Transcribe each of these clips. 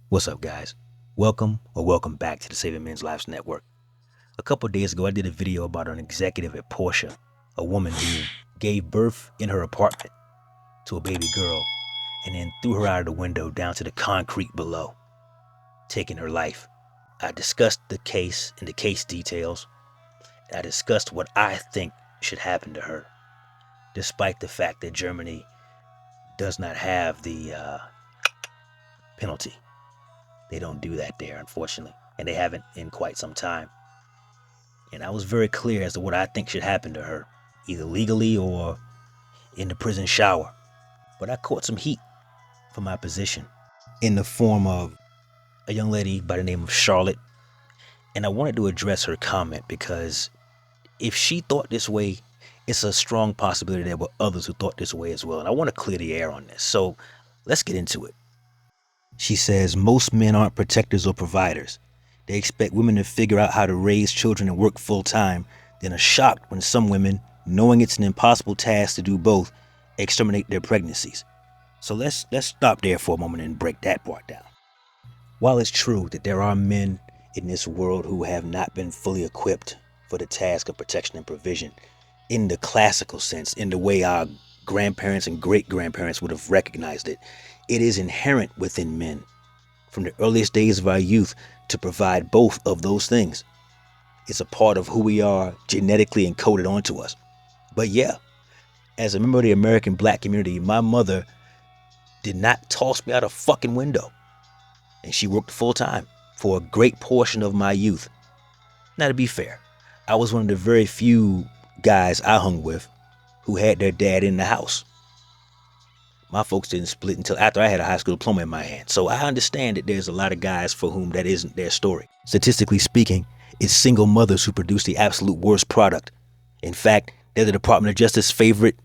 What's up, guys? Welcome back to the Saving Men's Lives Network. A couple days ago, I did a video about an executive at Porsche, a woman who gave birth in her apartment to a baby girl and then threw her out of the window down to the concrete below, taking her life. I discussed the case and the case details. I discussed what I think should happen to her, despite the fact that Germany does not have the penalty. They don't do that there, unfortunately, and they haven't in quite some time. And I was very clear as to what I think should happen to her, either legally or in the prison shower. But I caught some heat for my position in the form of a young lady by the name of Charlotte. And I wanted to address her comment because if she thought this way, it's a strong possibility there were others who thought this way as well. And I want to clear the air on this. So let's get into it. She says most men aren't protectors or providers. They expect women to figure out how to raise children and work full time, then are shocked when some women, knowing it's an impossible task to do both, exterminate their pregnancies. So let's stop there for a moment and break that part down. While it's true that there are men in this world who have not been fully equipped for the task of protection and provision in the classical sense, in the way our grandparents and great-grandparents would have recognized it, it is inherent within men from the earliest days of our youth to provide both of those things. It's a part of who we are, genetically encoded onto us. But yeah, as a member of the American black community, my mother did not toss me out a fucking window. And she worked full time for a great portion of my youth. Now, to be fair, I was one of the very few guys I hung with who had their dad in the house. My folks didn't split until after I had a high school diploma in my hand. So I understand that there's a lot of guys for whom that isn't their story. Statistically speaking, it's single mothers who produce the absolute worst product. In fact, they're the Department of Justice's favorite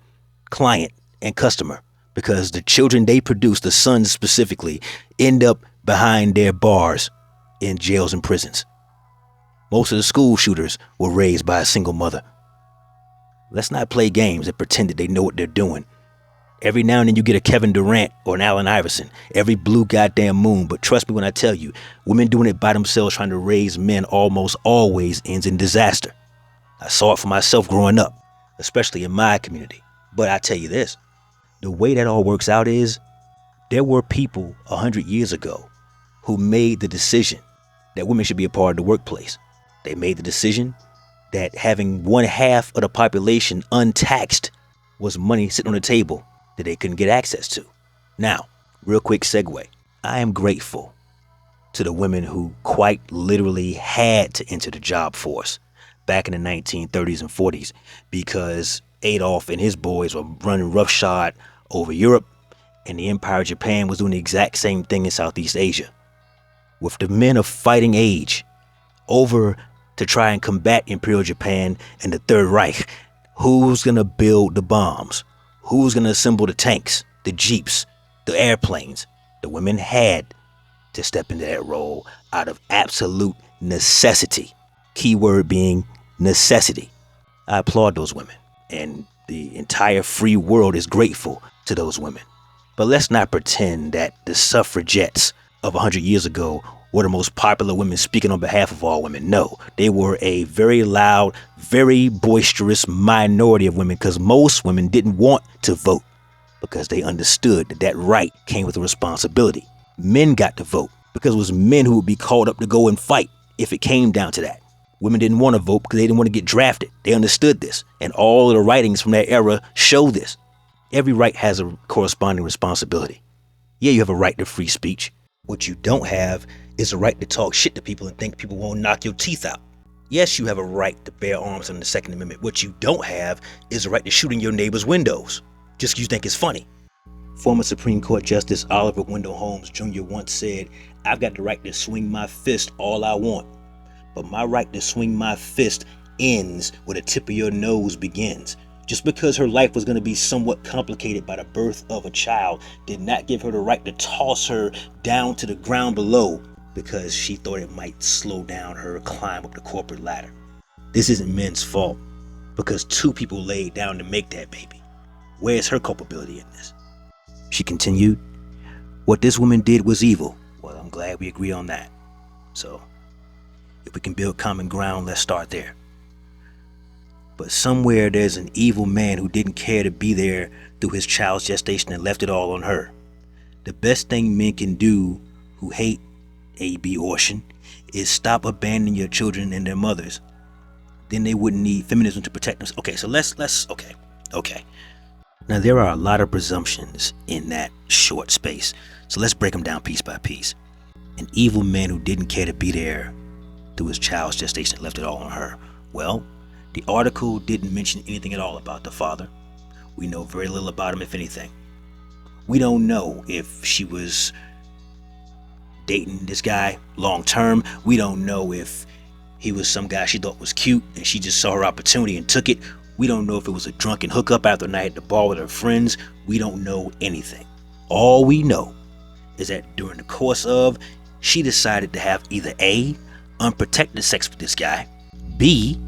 client and customer because the children they produce, the sons specifically, end up behind their bars in jails and prisons. Most of the school shooters were raised by a single mother. Let's not play games and pretend that they know what they're doing. Every now and then you get a Kevin Durant or an Allen Iverson, every blue goddamn moon. But trust me when I tell you, women doing it by themselves trying to raise men almost always ends in disaster. I saw it for myself growing up, especially in my community. But I tell you this, the way that all works out is there were people 100 years ago who made the decision that women should be a part of the workplace. They made the decision that having one half of the population untaxed was money sitting on the table that they couldn't get access to. Now, real quick segue. I am grateful to the women who quite literally had to enter the job force back in the 1930s and 40s because Adolf and his boys were running roughshod over Europe and the Empire of Japan was doing the exact same thing in Southeast Asia. With the men of fighting age over to try and combat Imperial Japan and the Third Reich, who's gonna build the bombs? Who's going to assemble the tanks, the jeeps, the airplanes? The women had to step into that role out of absolute necessity. Keyword being necessity. I applaud those women, and the entire free world is grateful to those women. But let's not pretend that the suffragettes of 100 years ago were the most popular women speaking on behalf of all women. No, they were a very loud, very boisterous minority of women because most women didn't want to vote because they understood that that right came with a responsibility. Men got to vote because it was men who would be called up to go and fight if it came down to that. Women didn't want to vote because they didn't want to get drafted. They understood this, and all of the writings from that era show this. Every right has a corresponding responsibility. Yeah, you have a right to free speech. What you don't have is a right to talk shit to people and think people won't knock your teeth out. Yes, you have a right to bear arms under the Second Amendment. What you don't have is a right to shoot in your neighbor's windows just because you think it's funny. Former Supreme Court Justice Oliver Wendell Holmes Jr. once said, "I've got the right to swing my fist all I want, but my right to swing my fist ends where the tip of your nose begins." Just because her life was going to be somewhat complicated by the birth of a child did not give her the right to toss her down to the ground below because she thought it might slow down her climb up the corporate ladder. This isn't men's fault. because two people laid down to make that baby. Where's her culpability in this? She continued, what this woman did was evil. Well, I'm glad we agree on that. So, if we can build common ground, let's start there. But somewhere there's an evil man who didn't care to be there through his child's gestation and left it all on her. The best thing men can do who hate A.B. Orson is stop abandoning your children and their mothers. Then they wouldn't need feminism to protect them. Okay, so okay. Now there are a lot of presumptions in that short space. So let's break them down piece by piece. An evil man who didn't care to be there through his child's gestation and left it all on her. Well, the article didn't mention anything at all about the father. We know very little about him, if anything. We don't know if she was dating this guy long term. We don't know if he was some guy she thought was cute and she just saw her opportunity and took it. We don't know if it was a drunken hookup after a night at the bar with her friends. We don't know anything. All we know is that during the course of, she decided to have either A, unprotected sex with this guy, B,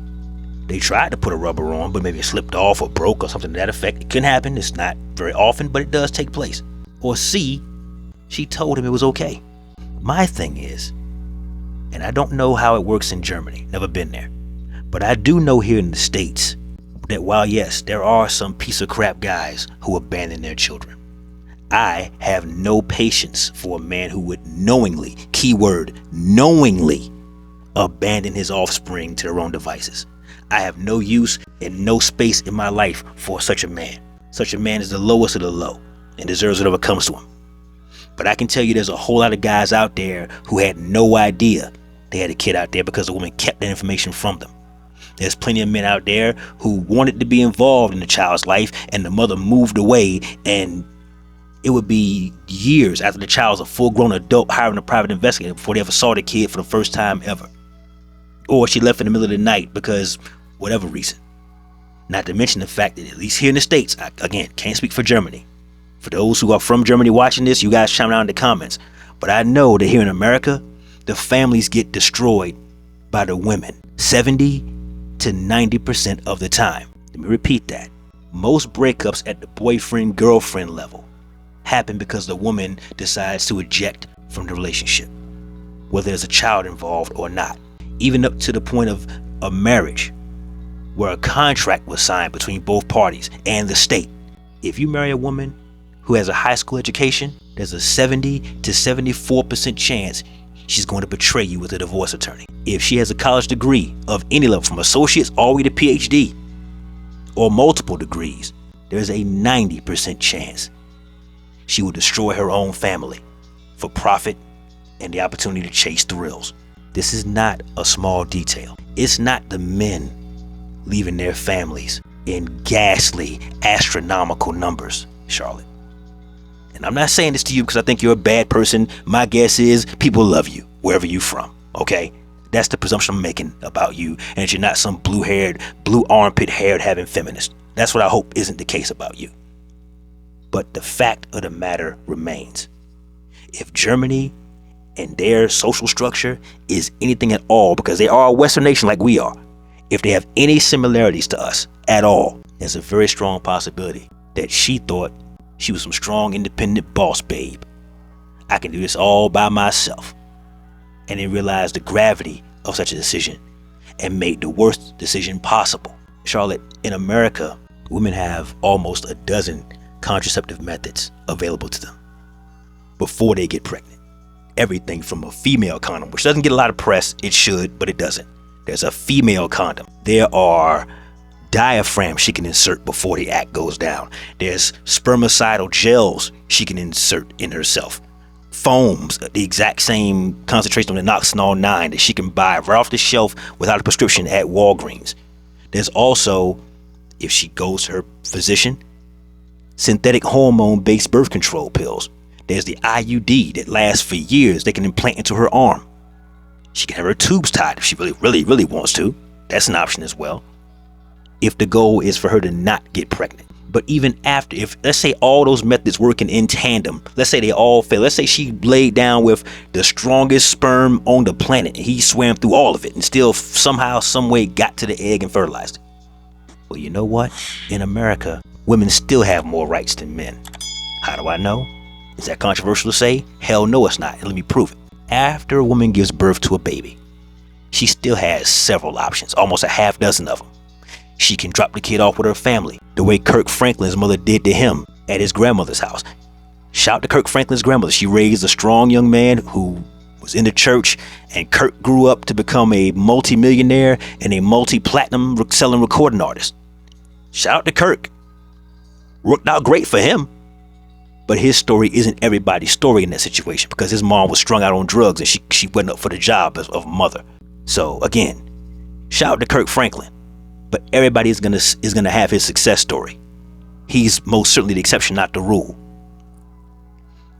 they tried to put a rubber on, but maybe it slipped off or broke or something to that effect. It can happen. It's not very often, but it does take place. Or C, she told him it was okay. My thing is, and I don't know how it works in Germany, never been there, but I do know here in the States that while yes, there are some piece of crap guys who abandon their children, I have no patience for a man who would knowingly, keyword, knowingly, abandon his offspring to their own devices. I have no use and no space in my life for such a man. Such a man is the lowest of the low and deserves whatever comes to him. But I can tell you there's a whole lot of guys out there who had no idea they had a kid out there because the woman kept that information from them. There's plenty of men out there who wanted to be involved in the child's life and the mother moved away, and it would be years after the child's a full-grown adult hiring a private investigator before they ever saw the kid for the first time ever. Or she left in the middle of the night because whatever reason. Not to mention the fact that at least here in the States, I, again, can't speak for Germany. For those who are from Germany watching this, you guys chime down in the comments. But I know that here in America, the families get destroyed by the women 70 to 90% of the time. Let me repeat that. Most breakups at the boyfriend-girlfriend level happen because the woman decides to eject from the relationship, whether there's a child involved or not. Even up to the point of a marriage where a contract was signed between both parties and the state. If you marry a woman who has a high school education, there's a 70 to 74% chance she's going to betray you with a divorce attorney. If she has a college degree of any level, from associates all the way to PhD or multiple degrees, there's a 90% chance she will destroy her own family for profit and the opportunity to chase thrills. This is not a small detail. It's not the men leaving their families in ghastly, astronomical numbers, Charlotte. And I'm not saying this to you because I think you're a bad person. My guess is people love you wherever you're from, okay? That's the presumption I'm making about you, and that you're not some blue-haired, blue armpit-haired having feminist. That's what I hope isn't the case about you. But the fact of the matter remains. If Germany and their social structure is anything at all, because they are a Western nation like we are, if they have any similarities to us at all, there's a very strong possibility that she thought she was some strong, independent boss babe. I can do this all by myself. And then realized the gravity of such a decision and made the worst decision possible. Charlotte, in America, women have almost a dozen contraceptive methods available to them before they get pregnant. Everything from a female condom, which doesn't get a lot of press, it should, but it doesn't. There's a female condom. There are diaphragms she can insert before the act goes down. There's spermicidal gels she can insert in herself. Foams, the exact same concentration of the Noxinol 9 that she can buy right off the shelf without a prescription at Walgreens. There's also, if she goes to her physician, synthetic hormone-based birth control pills. There's the IUD that lasts for years. They can implant into her arm. She can have her tubes tied if she really wants to. That's an option as well, if the goal is for her to not get pregnant. But even after, if let's say all those methods working in tandem, let's say they all fail. Let's say she laid down with the strongest sperm on the planet and he swam through all of it and still somehow, some way got to the egg and fertilized it. Well, you know what? In America, women still have more rights than men. How do I know? Is that controversial to say? Hell no, it's not. And let me prove it. After a woman gives birth to a baby, she still has several options, almost a half dozen of them. She can drop the kid off with her family, the way Kirk Franklin's mother did to him at his grandmother's house. Shout out to Kirk Franklin's grandmother. She raised a strong young man who was in the church, and Kirk grew up to become a multi-millionaire and a multi-platinum selling recording artist. Shout out to Kirk. Worked out great for him. But his story isn't everybody's story in that situation, because his mom was strung out on drugs and she went up for the job of mother. So again, shout out to Kirk Franklin. But everybody is gonna have his success story. He's most certainly the exception, not the rule.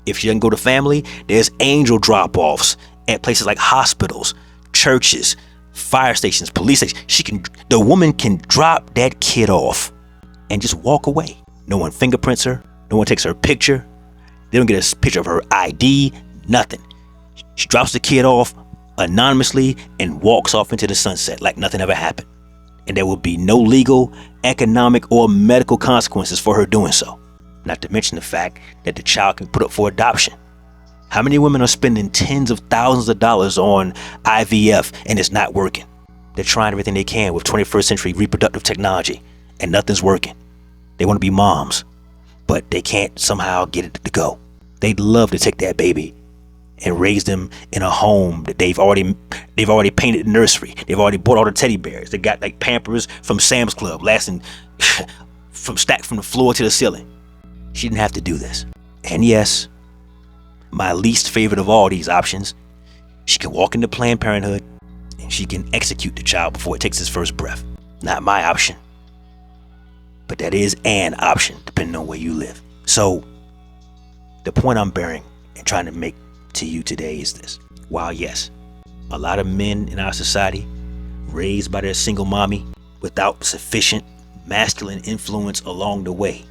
If she doesn't go to family, there's angel drop-offs at places like hospitals, churches, fire stations, police stations. The woman can drop that kid off and just walk away. No one fingerprints her. No one takes her picture. They don't get a picture of her ID, nothing. She drops the kid off anonymously and walks off into the sunset like nothing ever happened. And there will be no legal, economic, or medical consequences for her doing so. Not to mention the fact that the child can put up for adoption. How many women are spending tens of thousands of dollars on IVF and it's not working? They're trying everything they can with 21st century reproductive technology and nothing's working. They want to be moms, but they can't somehow get it to go. They'd love to take that baby and raise them in a home that they've already painted the nursery. They've already bought all the teddy bears. They got like Pampers from Sam's Club, lasting stacked from the floor to the ceiling. She didn't have to do this. And yes, my least favorite of all these options, she can walk into Planned Parenthood and she can execute the child before it takes its first breath. Not my option. But that is an option, depending on where you live. So, the point I'm bearing and trying to make to you today is this. While yes, a lot of men in our society, raised by their single mommy, without sufficient masculine influence along the way,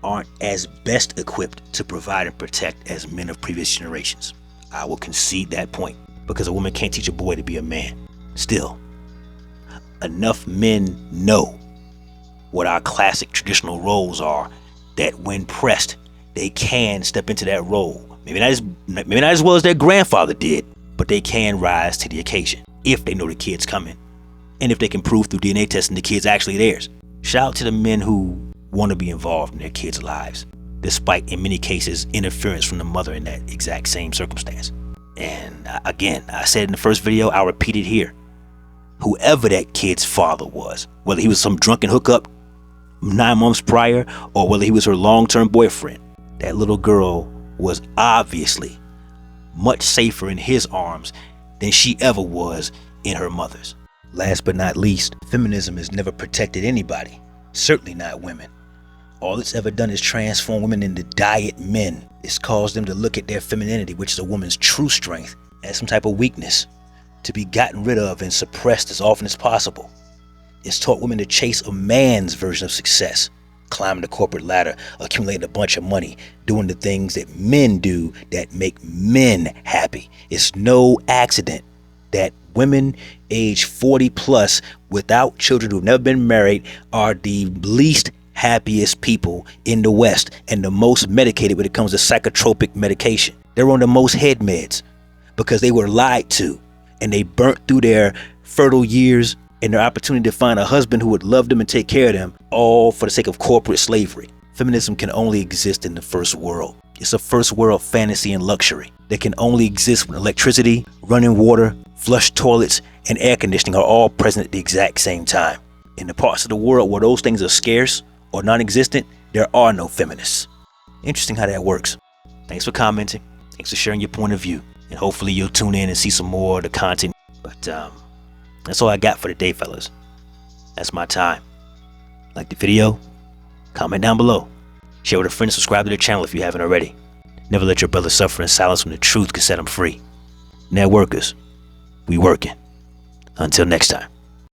aren't as best equipped to provide and protect as men of previous generations. I will concede that point, because a woman can't teach a boy to be a man. Still, enough men know what our classic traditional roles are, that when pressed, they can step into that role. Maybe not as well as their grandfather did, but they can rise to the occasion if they know the kid's coming, and if they can prove through DNA testing the kid's actually theirs. Shout out to the men who want to be involved in their kids' lives, despite in many cases interference from the mother in that exact same circumstance. And again, I said in the first video, I'll repeat it here. Whoever that kid's father was, whether he was some drunken hookup 9 months prior, or whether he was her long-term boyfriend, that little girl was obviously much safer in his arms than she ever was in her mother's. Last but not least, feminism has never protected anybody, certainly not women. All it's ever done is transform women into diet men. It's caused them to look at their femininity, which is a woman's true strength, as some type of weakness, to be gotten rid of and suppressed as often as possible. It's taught women to chase a man's version of success, climbing the corporate ladder, accumulating a bunch of money, doing the things that men do that make men happy. It's no accident that women age 40 plus without children who've never been married are the least happiest people in the West and the most medicated when it comes to psychotropic medication. They're on the most head meds because they were lied to and they burnt through their fertile years and their opportunity to find a husband who would love them and take care of them, all for the sake of corporate slavery. Feminism can only exist in the first world. It's a first world fantasy and luxury that can only exist when electricity, running water, flush toilets, and air conditioning are all present at the exact same time. In the parts of the world where those things are scarce or non-existent, there are no feminists. Interesting how that works. Thanks for commenting. Thanks for sharing your point of view. And hopefully you'll tune in and see some more of the content. But that's all I got for today, fellas. That's my time. Like the video? Comment down below. Share with a friend and subscribe to the channel if you haven't already. Never let your brother suffer in silence when the truth can set him free. Networkers, we working. Until next time.